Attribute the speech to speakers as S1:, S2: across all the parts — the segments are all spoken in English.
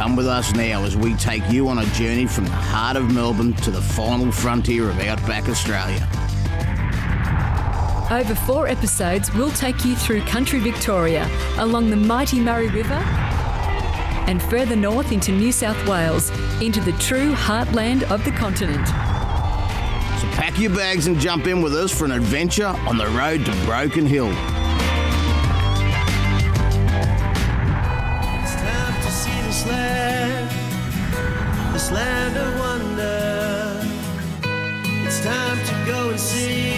S1: Come with us now as we take you on a journey from the heart of Melbourne to the final frontier of outback Australia.
S2: Over 4 episodes, we'll take you through country Victoria, along the mighty Murray River, and further north into New South Wales, into the true heartland of the continent.
S1: So pack your bags and jump in with us for an adventure on the road to Broken Hill.
S3: It's time to see this land of wonder. It's time to go and see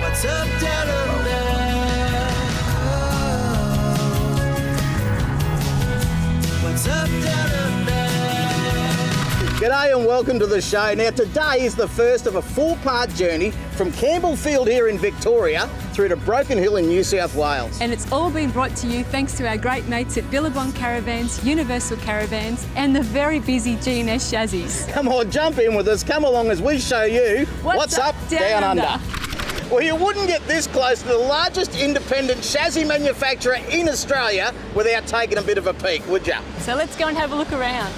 S3: what's up down under. What's up down under?
S1: G'day and welcome to the show. Now today is the first of a 4-part journey from Campbellfield here in Victoria through to Broken Hill in New South Wales.
S2: And it's all been brought to you thanks to our great mates at Billabong Caravans, Universal Caravans, and the very busy G&S Chassis.
S1: Come on, jump in with us. Come along as we show you what's up down under. Well, you wouldn't get this close to the largest independent chassis manufacturer in Australia without taking a bit of a peek, would you?
S2: So let's go and have a look around.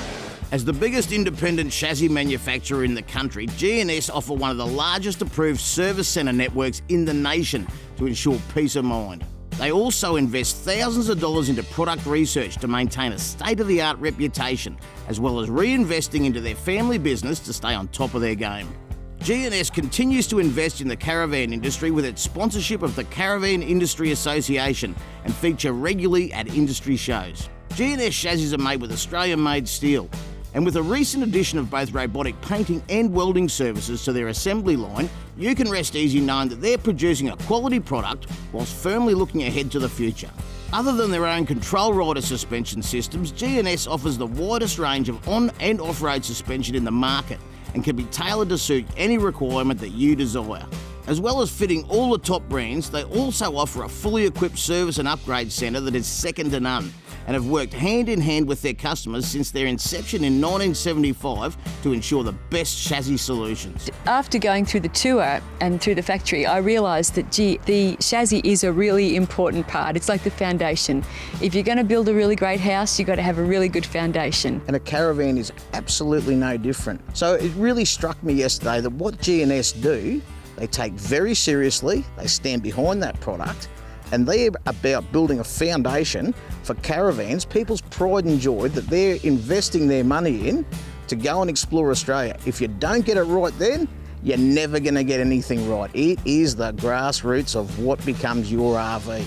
S1: As the biggest independent chassis manufacturer in the country, G&S offer one of the largest approved service centre networks in the nation to ensure peace of mind. They also invest thousands of dollars into product research to maintain a state-of-the-art reputation, as well as reinvesting into their family business to stay on top of their game. G&S continues to invest in the caravan industry with its sponsorship of the Caravan Industry Association and feature regularly at industry shows. G&S chassis are made with Australian-made steel, and with a recent addition of both robotic painting and welding services to their assembly line, you can rest easy knowing that they're producing a quality product whilst firmly looking ahead to the future. Other than their own control rider suspension systems, G&S offers the widest range of on- and off-road suspension in the market and can be tailored to suit any requirement that you desire. As well as fitting all the top brands, they also offer a fully equipped service and upgrade centre that is second to none, and have worked hand in hand with their customers since their inception in 1975 to ensure the best chassis solutions.
S2: After going through the tour and through the factory, I realised that the chassis is a really important part. It's like the foundation. If you're going to build a really great house, you've got to have a really good foundation.
S1: And a caravan is absolutely no different. So it really struck me yesterday that what G&S do, they take very seriously, they stand behind that product, and they're about building a foundation for caravans, people's pride and joy that they're investing their money in to go and explore Australia. If you don't get it right then, you're never going to get anything right. It is the grassroots of what becomes your RV.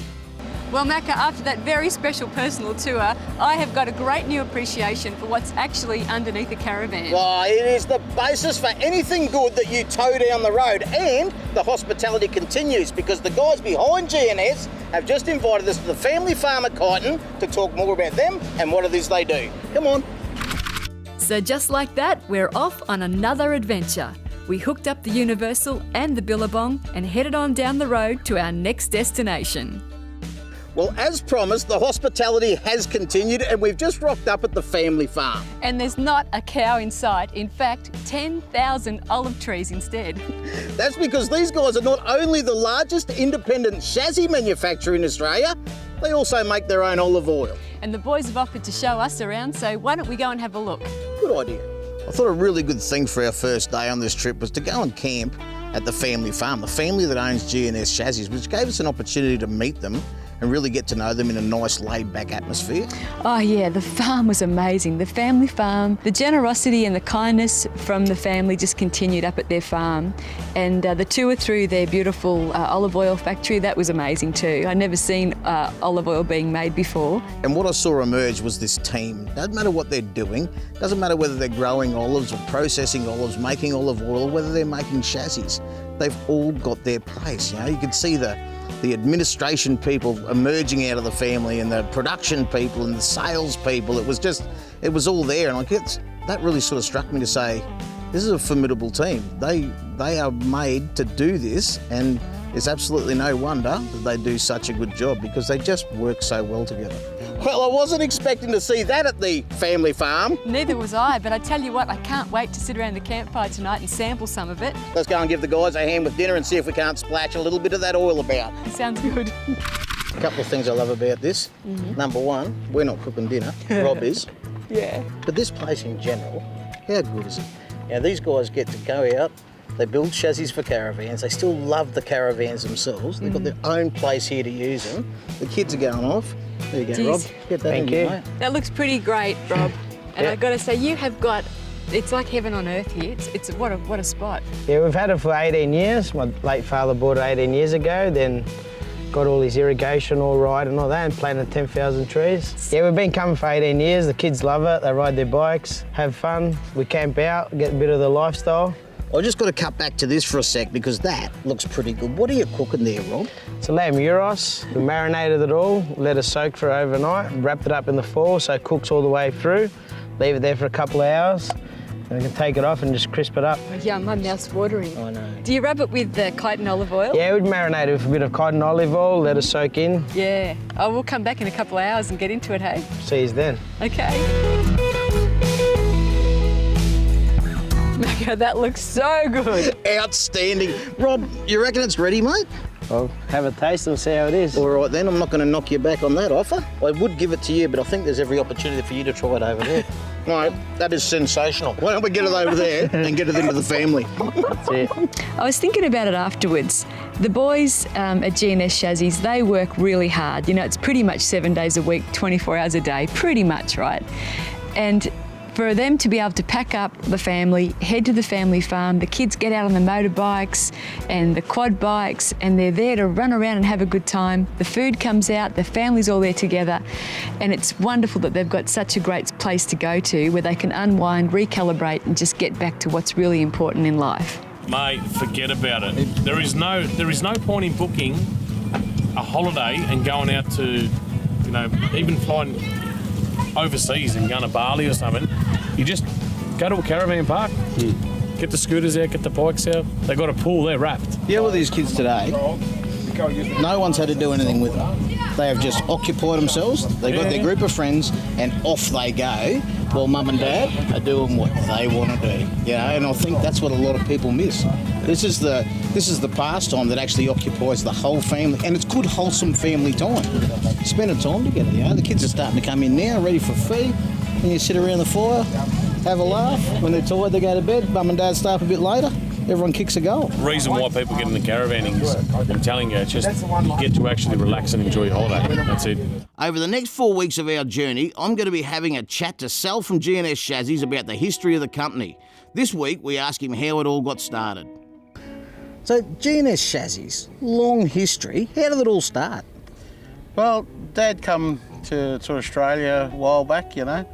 S2: Well, Macca, after that very special personal tour, I have got a great new appreciation for what's actually underneath a caravan.
S1: Well, it is the basis for anything good that you tow down the road, and the hospitality continues because the guys behind G&S have just invited us to the family farm at Kyneton to talk more about them and what it is they do. Come on.
S2: So just like that, we're off on another adventure. We hooked up the Universal and the Billabong and headed on down the road to our next destination.
S1: Well, as promised, the hospitality has continued and we've just rocked up at the family farm.
S2: And there's not a cow in sight. In fact, 10,000 olive trees instead.
S1: That's because these guys are not only the largest independent chassis manufacturer in Australia, they also make their own olive oil.
S2: And the boys have offered to show us around, so why don't we go and have a look?
S1: Good idea. I thought a really good thing for our first day on this trip was to go and camp at the family farm, the family that owns G&S Chassis, which gave us an opportunity to meet them and really get to know them in a nice laid-back atmosphere.
S2: Oh yeah, the farm was amazing. The family farm, the generosity and the kindness from the family just continued up at their farm. And the tour through their beautiful olive oil factory, that was amazing too. I'd never seen olive oil being made before.
S1: And what I saw emerge was this team. Doesn't matter what they're doing, doesn't matter whether they're growing olives or processing olives, making olive oil, or whether they're making chassis. They've all got their place. You know, you could see the administration people emerging out of the family and the production people and the sales people. It was all there, and I guess that really sort of struck me to say, this is a formidable team. They are made to do this, and it's absolutely no wonder that they do such a good job because they just work so well together. Well, I wasn't expecting to see that at the family farm.
S2: Neither was I, but I tell you what, I can't wait to sit around the campfire tonight and sample some of it.
S1: Let's go and give the guys a hand with dinner and see if we can't splash a little bit of that oil about.
S2: Sounds good.
S1: A couple of things I love about this. Number one, we're not cooking dinner. Rob is.
S2: Yeah.
S1: But this place in general, how good is it? Now, these guys get to go out, they build chassis for caravans, they still love the caravans themselves, they've got their own place here to use them. The kids are going off. There you go,
S2: Jeez.
S1: Rob. Get that
S4: Thank
S1: in
S4: you.
S1: mate.
S2: That looks pretty great, Rob. And I got to say, you have got, it's like heaven on earth here. It's what a spot.
S4: Yeah, we've had it for 18 years. My late father bought it 18 years ago, then got all his irrigation all right and all that, and planted 10,000 trees. Yeah, we've been coming for 18 years. The kids love it. They ride their bikes, have fun. We camp out, get a bit of the lifestyle.
S1: I've just got to cut back to this for a sec because that looks pretty good. What are you cooking there, Rob?
S4: It's a lamb gyros. We marinated it all, let it soak for overnight, wrapped it up in the foil so it cooks all the way through. Leave it there for a couple of hours, and we can take it off and just crisp it up.
S2: Oh, yeah, my mouth's watering.
S1: I know.
S2: Do you rub it with chitin olive oil?
S4: Yeah, we'd marinate it with a bit of cotton olive oil, let it soak in.
S2: Yeah. Oh, we'll come back in a couple of hours and get into it, hey?
S4: See you then.
S2: Okay. Okay, that looks so good.
S1: Outstanding. Rob, you reckon it's ready, mate?
S4: Well, have a taste and see how it is.
S1: All right then, I'm not going to knock you back on that offer. I would give it to you, but I think there's every opportunity for you to try it over there. Right, that is sensational. Why don't we get it over there and get it into the family?
S4: That's it.
S2: I was thinking about it afterwards. The boys at G&S Chassis, they work really hard. You know, it's pretty much 7 days a week, 24 hours a day, pretty much, right? And for them to be able to pack up the family, head to the family farm, the kids get out on the motorbikes and the quad bikes, and they're there to run around and have a good time. The food comes out, the family's all there together, and it's wonderful that they've got such a great place to go to where they can unwind, recalibrate, and just get back to what's really important in life.
S5: Mate, forget about it. There is no point in booking a holiday and going out to, you know, even flying overseas and going to Bali or something. You just go to a caravan park, get the scooters out, get the bikes out. They got a pool, they're wrapped.
S1: Yeah, with these kids today, no one's had to do anything with them. They have just occupied themselves, they've got their group of friends, and off they go, while mum and dad are doing what they want to do. You know, and I think that's what a lot of people miss. This is the pastime that actually occupies the whole family, and it's good, wholesome family time. Spending time together, you know. The kids are starting to come in now, ready for feed, and you sit around the fire, have a laugh. When they're tired, they go to bed. Mum and dad stay up a bit later. Everyone kicks a goal.
S5: The reason why people get into caravanning is, I'm telling you, it's just you get to actually relax and enjoy your holiday. That's it.
S1: Over the next 4 weeks of our journey, I'm going to be having a chat to Sal from G&S Chassis about the history of the company. This week, we ask him how it all got started. So, G&S Chassis, long history. How did it all start?
S6: Well, Dad come to Australia a while back, you know,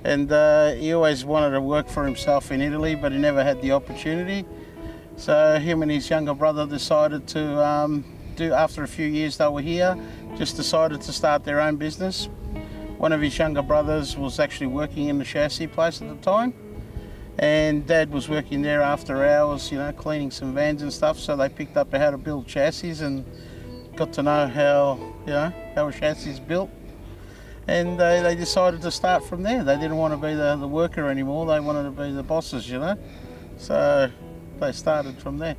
S6: and he always wanted to work for himself in Italy, but he never had the opportunity. So him and his younger brother decided to after a few years they were here, just decided to start their own business. One of his younger brothers was actually working in the chassis place at the time, and Dad was working there after hours, you know, cleaning some vans and stuff, so they picked up how to build chassis and got to know how a chassis is built. And they decided to start from there. They didn't want to be the worker anymore, they wanted to be the bosses, you know. So they started from there.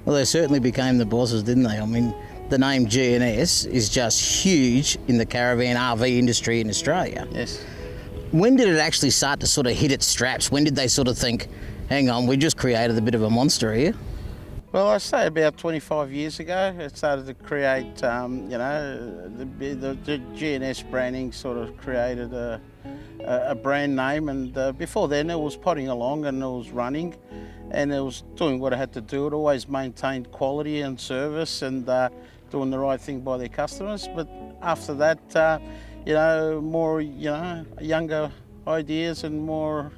S1: Well, they certainly became the bosses, didn't they? I mean, the name G&S is just huge in the caravan RV industry in Australia.
S6: Yes.
S1: When did it actually start to sort of hit its straps? When did they sort of think, hang on, we just created a bit of a monster here?
S6: Well, I say about 25 years ago, it started to create, the G&S branding sort of created a brand name, and before then it was plodding along and it was running and it was doing what it had to do. It always maintained quality and service and doing the right thing by their customers. But after that, more, younger ideas and more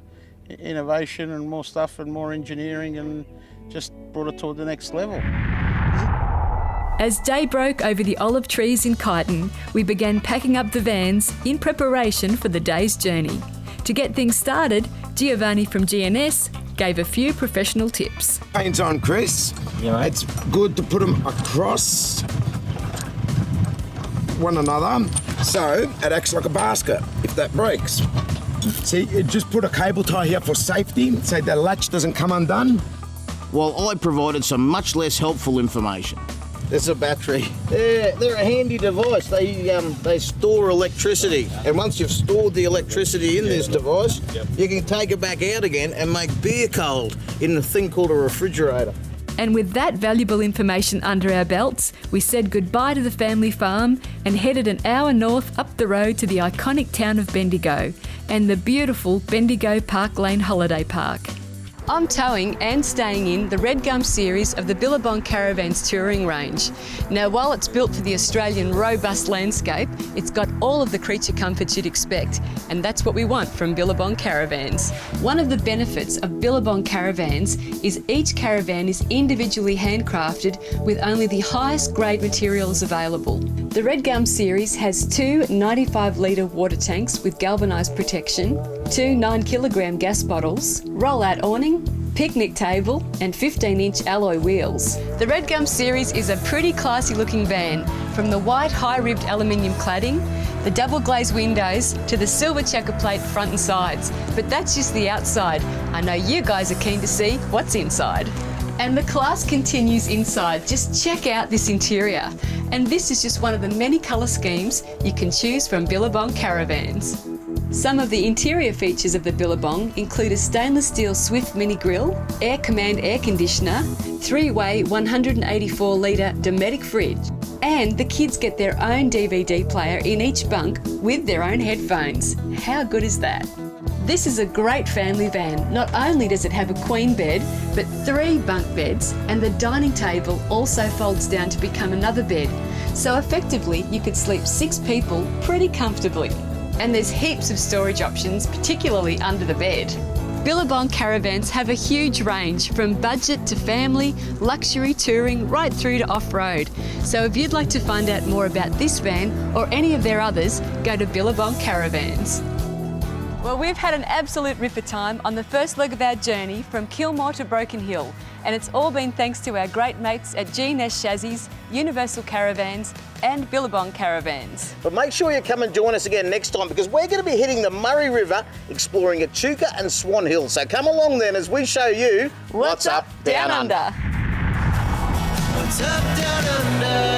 S6: innovation and more stuff and more engineering, and just brought it to the next level.
S7: As day broke over the olive trees in Kyneton, we began packing up the vans in preparation for the day's journey. To get things started, Giovanni from G&S gave a few professional tips.
S8: Paint on, Chris. Yeah. It's good to put them across one another, so it acts like a basket if that breaks. See, you just put a cable tie here for safety, so the latch doesn't come undone.
S1: While I provided some much less helpful information. There's a battery. They're a handy device. They store electricity, and once you've stored the electricity in this device, you can take it back out again and make beer cold in a thing called a refrigerator.
S7: And with that valuable information under our belts, we said goodbye to the family farm and headed an hour north up the road to the iconic town of Bendigo and the beautiful Bendigo Park Lane Holiday Park. I'm towing and staying in the Red Gum series of the Billabong Caravans touring range. Now, while it's built for the Australian robust landscape, it's got all of the creature comforts you'd expect, and that's what we want from Billabong Caravans. One of the benefits of Billabong Caravans is each caravan is individually handcrafted with only the highest grade materials available. The Red Gum series has 2 95-litre water tanks with galvanised protection, 2 9-kilogram gas bottles, roll-out awning, picnic table and 15-inch alloy wheels. The Red Gum series is a pretty classy looking van, from the white high-ribbed aluminium cladding, the double glazed windows to the silver checker plate front and sides. But that's just the outside. I know you guys are keen to see what's inside. And the class continues inside. Just check out this interior. And this is just one of the many colour schemes you can choose from Billabong Caravans. Some of the interior features of the Billabong include a stainless steel Swift mini grill, air command air conditioner, 3-way 184-litre Dometic fridge, and the kids get their own DVD player in each bunk with their own headphones. How good is that? This is a great family van. Not only does it have a queen bed, but 3 bunk beds, and the dining table also folds down to become another bed. So effectively, you could sleep 6 people pretty comfortably. And there's heaps of storage options, particularly under the bed. Billabong Caravans have a huge range, from budget to family, luxury touring, right through to off-road. So if you'd like to find out more about this van or any of their others, go to Billabong Caravans. Well, we've had an absolute ripper time on the first leg of our journey from Kilmore to Broken Hill, and it's all been thanks to our great mates at G&S Chassis, Universal Caravans and Billabong Caravans.
S1: But make sure you come and join us again next time, because we're going to be hitting the Murray River, exploring Echuca and Swan Hill. So come along then as we show you
S7: What's up down under.
S3: What's up down under?